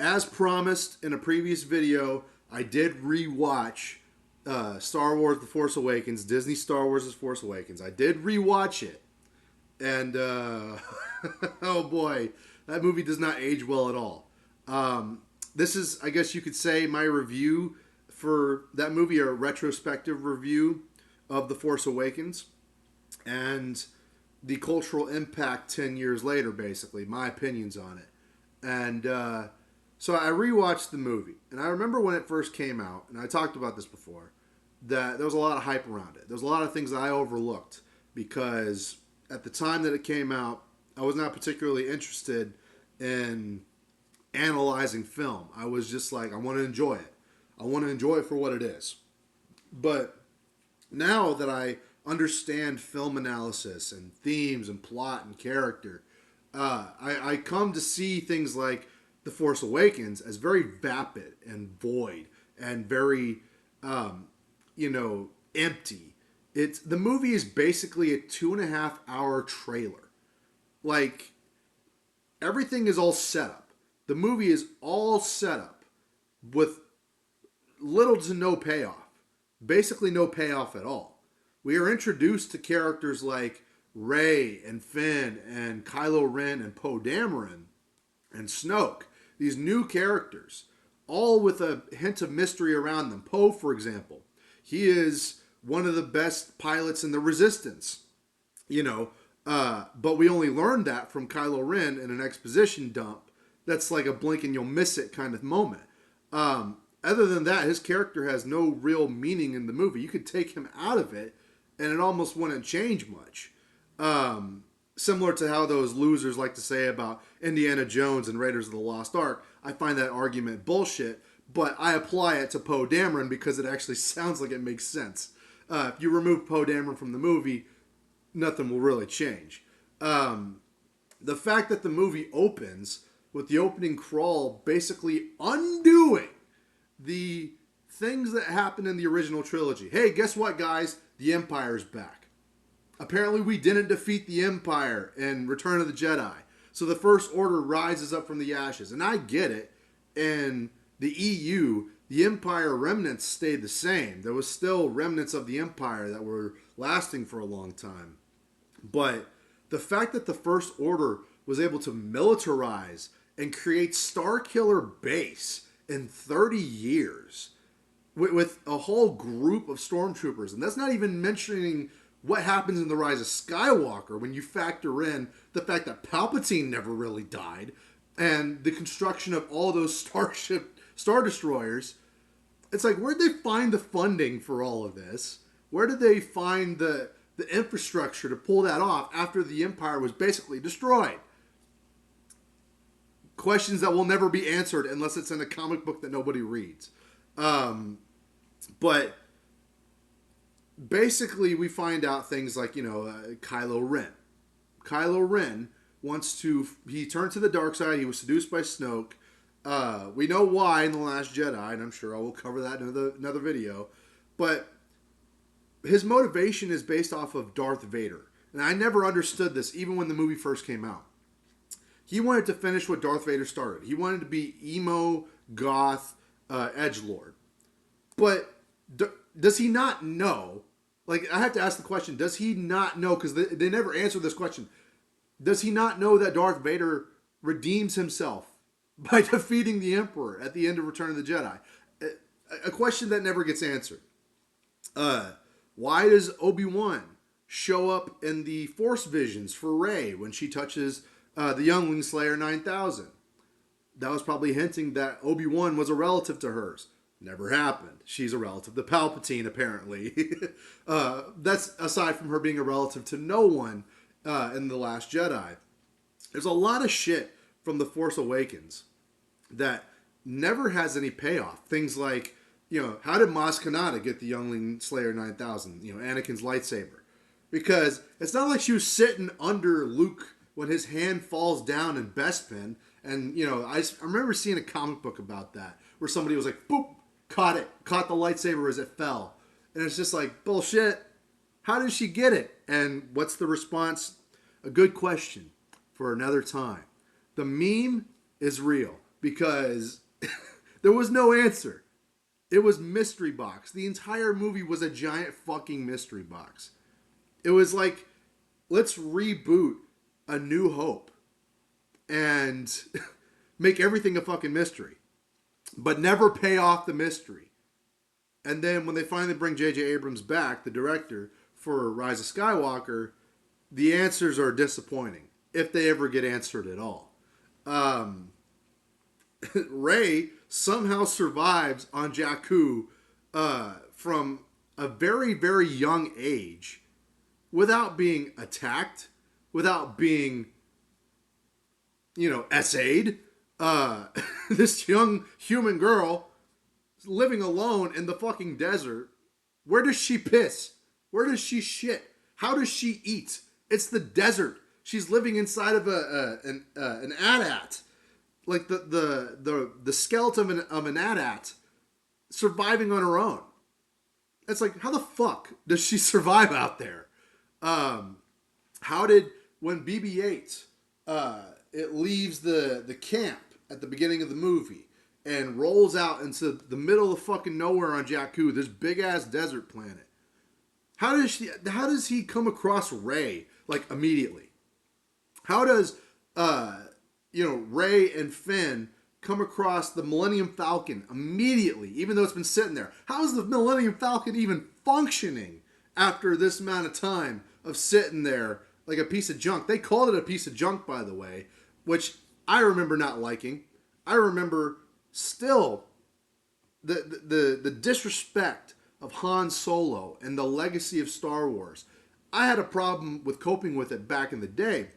as promised in a previous video, I did rewatch Star Wars: The Force Awakens, Disney Star Wars: The Force Awakens. I did rewatch it, and oh boy, that movie does not age well at all. This is, I guess you could say, my review for that movie, a retrospective review of The Force Awakens, and the cultural impact 10 years later, basically, my opinions on it. And so I rewatched the movie, and I remember when it first came out, and I talked about this before, that there was a lot of hype around it. There was a lot of things that I overlooked because at the time that it came out, I was not particularly interested in analyzing film. I was just like, I want to enjoy it. I want to enjoy it for what it is. But now that I understand film analysis and themes and plot and character, I come to see things like The Force Awakens as very vapid and void and very, empty. The movie is basically a 2.5 hour trailer. Like, everything is all set up. The movie is all set up with little to no payoff. Basically, no payoff at all. We are introduced to characters like Rey and Finn and Kylo Ren and Poe Dameron and Snoke. These new characters, all with a hint of mystery around them. Poe, for example, he is one of the best pilots in the Resistance. But we only learned that from Kylo Ren in an exposition dump. That's like a blink and you'll miss it kind of moment. Other than that, his character has no real meaning in the movie. You could take him out of it, and it almost wouldn't change much. Similar to how those losers like to say about Indiana Jones and Raiders of the Lost Ark, I find that argument bullshit, but I apply it to Poe Dameron because it actually sounds like it makes sense. If you remove Poe Dameron from the movie, nothing will really change. The fact that the movie opens with the opening crawl basically undoing the things that happened in the original trilogy. Hey, guess what, guys? The Empire's back. Apparently, we didn't defeat the Empire in Return of the Jedi. So the First Order rises up from the ashes. And I get it. In the EU, the Empire remnants stayed the same. There was still remnants of the Empire that were lasting for a long time. But the fact that the First Order was able to militarize and create Starkiller Base in 30 years with a whole group of stormtroopers, and that's not even mentioning what happens in The Rise of Skywalker when you factor in the fact that Palpatine never really died and the construction of all those Star Destroyers. It's like, where'd they find the funding for all of this? Where did they find the infrastructure to pull that off after the Empire was basically destroyed? Questions that will never be answered unless it's in a comic book that nobody reads. But basically, we find out things like, Kylo Ren. Kylo Ren he turned to the dark side. He was seduced by Snoke. We know why in The Last Jedi, and I'm sure I will cover that in another video. But his motivation is based off of Darth Vader. And I never understood this, even when the movie first came out. He wanted to finish what Darth Vader started. He wanted to be emo, goth, edgelord. But does he not know? Like, I have to ask the question, does he not know? Because they never answer this question. Does he not know that Darth Vader redeems himself by defeating the Emperor at the end of Return of the Jedi? A question that never gets answered. Why does Obi-Wan show up in the Force visions for Rey when she touches the Youngling Slayer 9000? That was probably hinting that Obi-Wan was a relative to hers. Never happened. She's a relative to Palpatine, apparently. That's aside from her being a relative to no one in The Last Jedi. There's a lot of shit from The Force Awakens that never has any payoff. Things like, how did Maz Kanata get the Youngling Slayer 9000? Anakin's lightsaber. Because it's not like she was sitting under Luke when his hand falls down in Bespin. And, I remember seeing a comic book about that where somebody was like, boop, caught the lightsaber as it fell. And it's just like, bullshit. How did she get it? And what's the response? A good question for another time. The meme is real. because there was no answer. It was mystery box. The entire movie was a giant fucking mystery box. It was like, let's reboot A New Hope and make everything a fucking mystery, but never pay off the mystery. And then when they finally bring J.J. Abrams back, the director, for Rise of Skywalker, the answers are disappointing, if they ever get answered at all. Rey somehow survives on Jakku from a very, very young age without being attacked, without being, essayed. This young human girl living alone in the fucking desert. Where does she piss? Where does she shit? How does she eat? It's the desert. She's living inside of an AT-AT. Like the skeleton of an AT-AT surviving on her own. It's like, how the fuck does she survive out there? How did, when BB-8 it leaves the camp at the beginning of the movie and rolls out into the middle of fucking nowhere on Jakku, this big ass desert planet, how does he come across Rey like immediately? How does Rey and Finn come across the Millennium Falcon immediately, even though it's been sitting there? How is the Millennium Falcon even functioning after this amount of time of sitting there like a piece of junk? They called it a piece of junk, by the way, which I remember not liking. I remember still the disrespect of Han Solo and the legacy of Star Wars. I had a problem with coping with it back in the day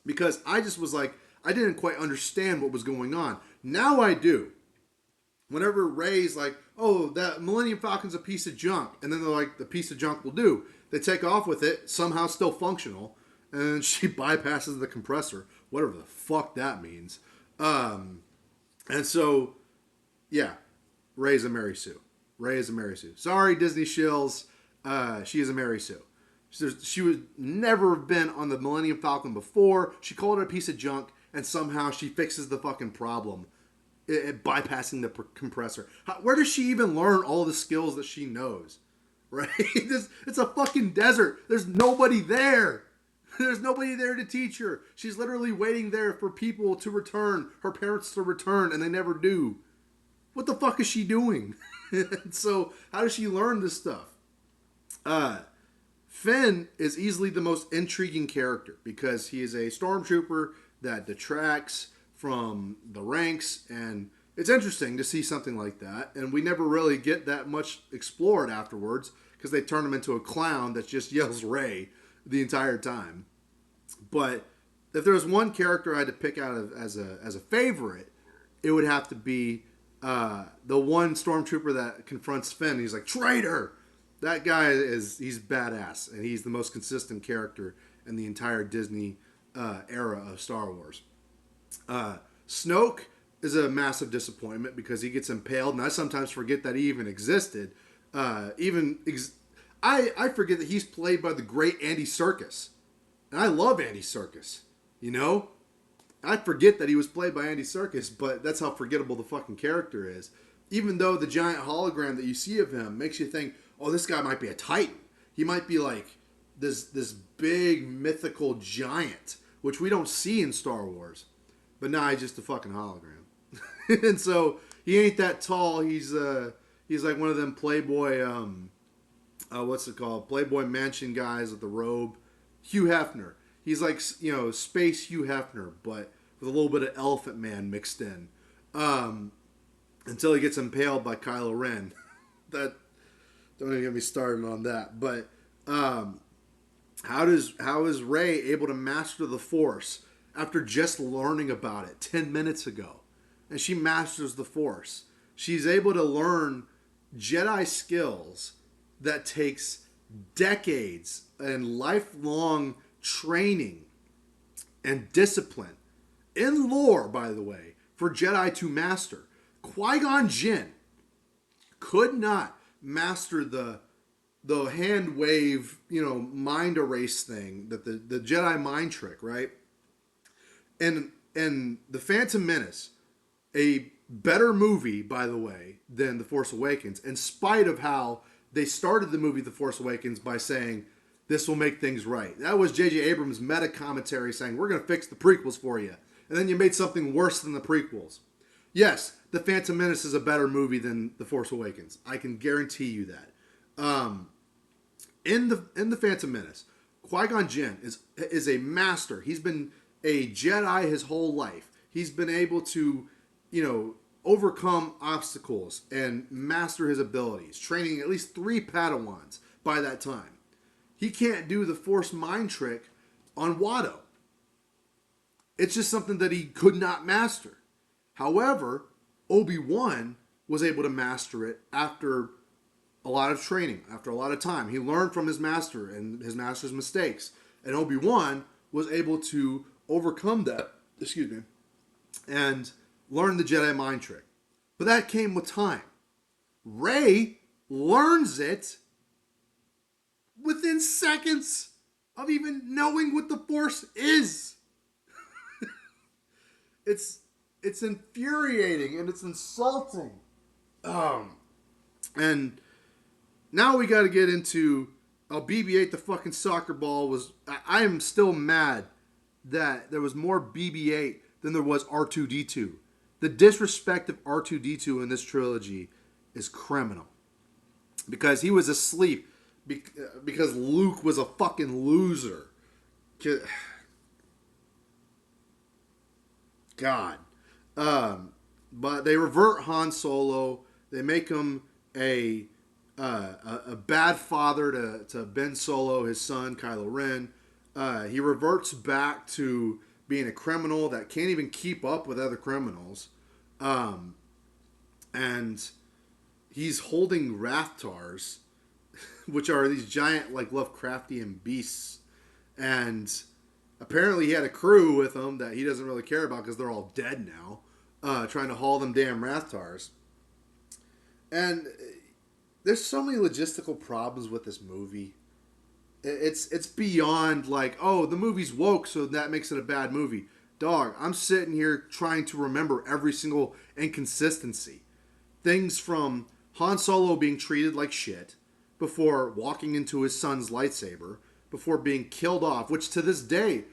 because I just was like, I didn't quite understand what was going on. Now I do. Whenever Rey's like, oh, that Millennium Falcon's a piece of junk, and then they're like, the piece of junk will do. They take off with it, somehow still functional, and then she bypasses the compressor, whatever the fuck that means. And so, yeah, Rey's a Mary Sue. Rey is a Mary Sue. Sorry, Disney shills. She is a Mary Sue. She would never have been on the Millennium Falcon before. She called it a piece of junk, and somehow she fixes the fucking problem, bypassing the compressor. Where does she even learn all the skills that she knows? Right? It's a fucking desert. There's nobody there. There's nobody there to teach her. She's literally waiting there for people to return, her parents to return, and they never do. What the fuck is she doing? So, how does she learn this stuff? Finn is easily the most intriguing character because he is a stormtrooper that detracts from the ranks, and it's interesting to see something like that. And we never really get that much explored afterwards because they turn him into a clown that just yells Rey the entire time. But if there was one character I had to pick out as a favorite, it would have to be the one stormtrooper that confronts Finn. He's like, traitor! That guy he's badass, and he's the most consistent character in the entire Disney era of Star Wars. Snoke is a massive disappointment because he gets impaled, and I sometimes forget that he even existed. I forget that he's played by the great Andy Serkis, and I love Andy Serkis. I forget that he was played by Andy Serkis, but that's how forgettable the fucking character is. Even though the giant hologram that you see of him makes you think, oh, this guy might be a titan. He might be like this big mythical giant, which we don't see in Star Wars. But now he's just a fucking hologram. And so he ain't that tall. He's like one of them Playboy, what's it called? Playboy Mansion guys with the robe. Hugh Hefner. He's like, space Hugh Hefner, but with a little bit of Elephant Man mixed in. Until he gets impaled by Kylo Ren. Don't even get me started on that. But how is Rey able to master the Force after just learning about it 10 minutes ago? And she masters the Force. She's able to learn Jedi skills that takes decades and lifelong training and discipline in lore, by the way, for Jedi to master. Qui-Gon Jinn could not master the hand wave, mind erase thing, that the Jedi mind trick, right? And the Phantom Menace, A better movie, by the way, than The Force Awakens, in spite of how they started the movie The Force Awakens by saying, this will make things right. That was J.J. Abrams' meta commentary saying, we're going to fix the prequels for you. And then you made something worse than the prequels. Yes, The Phantom Menace is a better movie than The Force Awakens. I can guarantee you that. In the Phantom Menace, Qui-Gon Jinn is a master. He's been a Jedi his whole life. He's been able to, overcome obstacles and master his abilities, training at least 3 Padawans by that time. He can't do the Force mind trick on Watto. It's just something that he could not master. However, Obi-Wan was able to master it after a lot of training, after a lot of time. He learned from his master and his master's mistakes. And Obi-Wan was able to overcome that, and learn the Jedi mind trick. But that came with time. Rey learns it within seconds of even knowing what the Force is. It's infuriating and it's insulting. And now we got to get into BB-8. The fucking soccer ball was. I am still mad that there was more BB-8 than there was R2-D2. The disrespect of R2-D2 in this trilogy is criminal. Because he was asleep. Because Luke was a fucking loser. God. But they revert Han Solo. They make him a bad father to Ben Solo, his son, Kylo Ren. He reverts back to being a criminal that can't even keep up with other criminals. And he's holding Rathtars, which are these giant, like, Lovecraftian beasts. And apparently he had a crew with him that he doesn't really care about because they're all dead now, trying to haul them damn Rathtars. And there's so many logistical problems with this movie. It's beyond like, oh, the movie's woke, so that makes it a bad movie. Dog, I'm sitting here trying to remember every single inconsistency. Things from Han Solo being treated like shit before walking into his son's lightsaber, before being killed off, which to this day,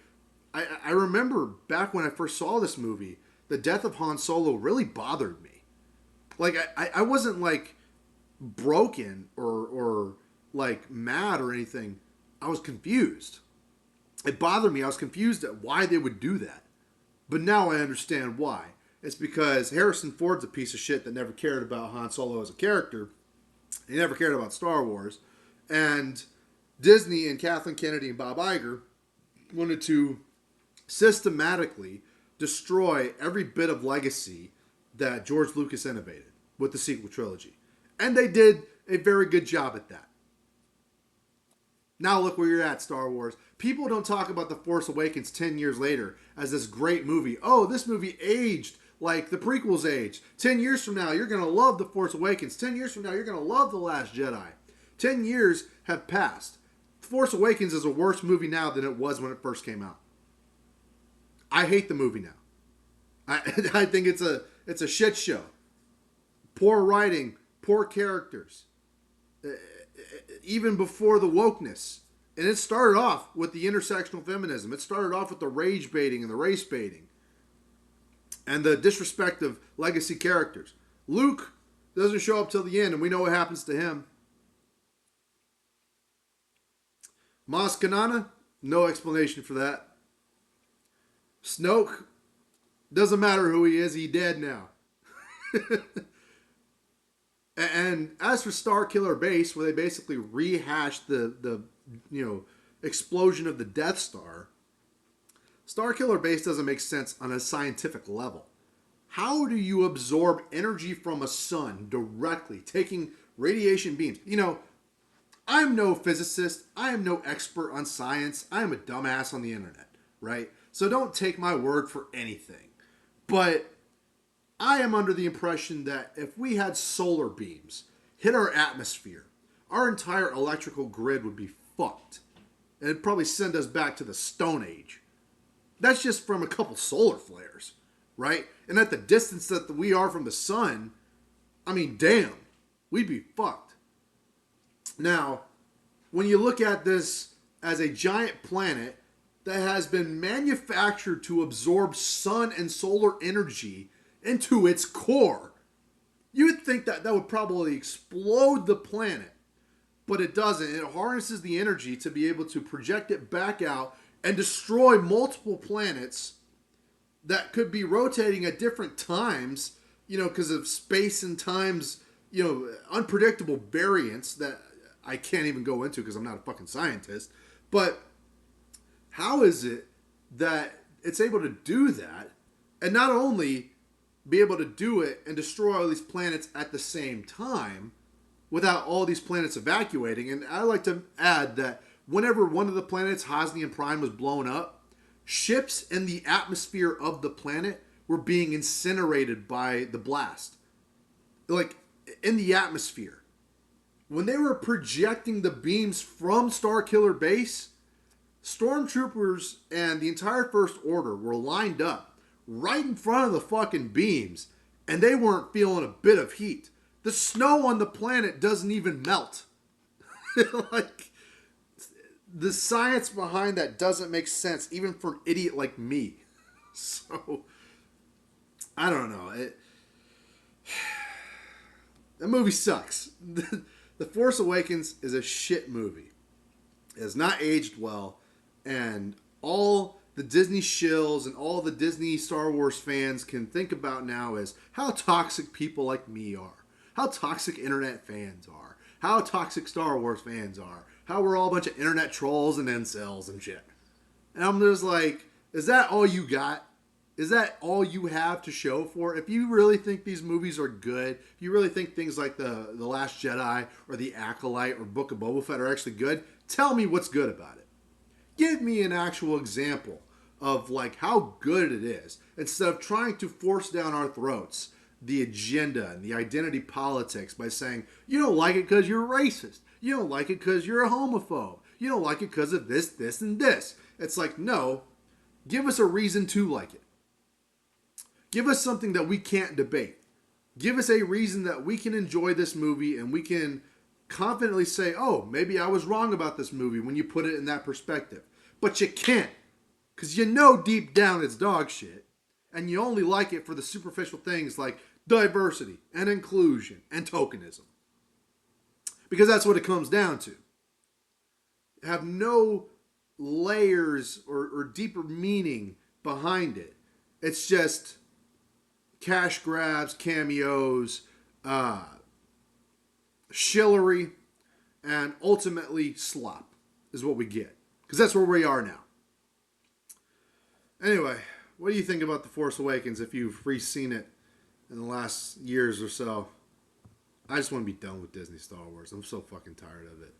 I remember back when I first saw this movie, the death of Han Solo really bothered me. Like, I wasn't like broken or like mad or anything. I was confused. It bothered me. I was confused at why they would do that. But now I understand why. It's because Harrison Ford's a piece of shit that never cared about Han Solo as a character. He never cared about Star Wars. And Disney and Kathleen Kennedy and Bob Iger wanted to systematically destroy every bit of legacy that George Lucas innovated with the sequel trilogy. And they did a very good job at that. Now look where you're at, Star Wars. People don't talk about The Force Awakens 10 years later as this great movie. Oh, this movie aged like the prequels aged. 10 years from now, you're going to love The Force Awakens. 10 years from now, you're going to love The Last Jedi. 10 years have passed. The Force Awakens is a worse movie now than it was when it first came out. I hate the movie now. I think it's a shit show. Poor writing, poor characters. Even before the wokeness. And it started off with the intersectional feminism. It started off with the rage baiting and the race baiting. And the disrespect of legacy characters. Luke doesn't show up till the end, and we know what happens to him. Maz Kanata, no explanation for that. Snoke, doesn't matter who he is, he's dead now. And as for Starkiller Base, where they basically rehashed the explosion of the Death Star, Starkiller Base doesn't make sense on a scientific level. How do you absorb energy from a sun directly, taking radiation beams? I'm no physicist. I am no expert on science. I am a dumbass on the internet, right? So don't take my word for anything. But I am under the impression that if we had solar beams hit our atmosphere, our entire electrical grid would be fucked. And it'd probably send us back to the Stone Age. That's just from a couple solar flares, right? And at the distance that we are from the sun, I mean, damn, we'd be fucked. Now, when you look at this as a giant planet that has been manufactured to absorb sun and solar energy into its core, you would think that that would probably explode the planet, but it doesn't. It harnesses the energy to be able to project it back out and destroy multiple planets that could be rotating at different times, because of space and times, unpredictable variance that I can't even go into because I'm not a fucking scientist. But how is it that it's able to do that and not only be able to do it and destroy all these planets at the same time without all these planets evacuating? And I like to add that whenever one of the planets, Hosnian Prime, was blown up, ships in the atmosphere of the planet were being incinerated by the blast. Like, in the atmosphere. When they were projecting the beams from Starkiller Base, stormtroopers and the entire First Order were lined up right in front of the fucking beams, and they weren't feeling a bit of heat. The snow on the planet doesn't even melt. Like, the science behind that doesn't make sense, even for an idiot like me. So, I don't know. That movie sucks. The Force Awakens is a shit movie. It has not aged well, and all the Disney shills and all the Disney Star Wars fans can think about now is how toxic people like me are, how toxic internet fans are, how toxic Star Wars fans are, how we're all a bunch of internet trolls and incels and shit. And I'm just like, is that all you got? Is that all you have to show for it? If you really think these movies are good, if you really think things like The Last Jedi or The Acolyte or Book of Boba Fett are actually good, tell me what's good about it. Give me an actual example of like how good it is, instead of trying to force down our throats the agenda and the identity politics by saying, you don't like it because you're racist. You don't like it because you're a homophobe. You don't like it because of this, this, and this. It's like, no, give us a reason to like it. Give us something that we can't debate. Give us a reason that we can enjoy this movie and we can confidently say, oh, maybe I was wrong about this movie when you put it in that perspective. But you can't, because you know deep down it's dog shit, and you only like it for the superficial things like diversity and inclusion and tokenism. Because that's what it comes down to. Have no layers or deeper meaning behind it. It's just cash grabs, cameos, shillery, and ultimately slop is what we get. Because that's where we are now. Anyway, what do you think about The Force Awakens if you've re-seen it in the last years or so? I just want to be done with Disney Star Wars. I'm so fucking tired of it.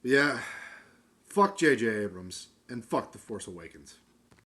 But yeah, fuck J.J. Abrams and fuck The Force Awakens.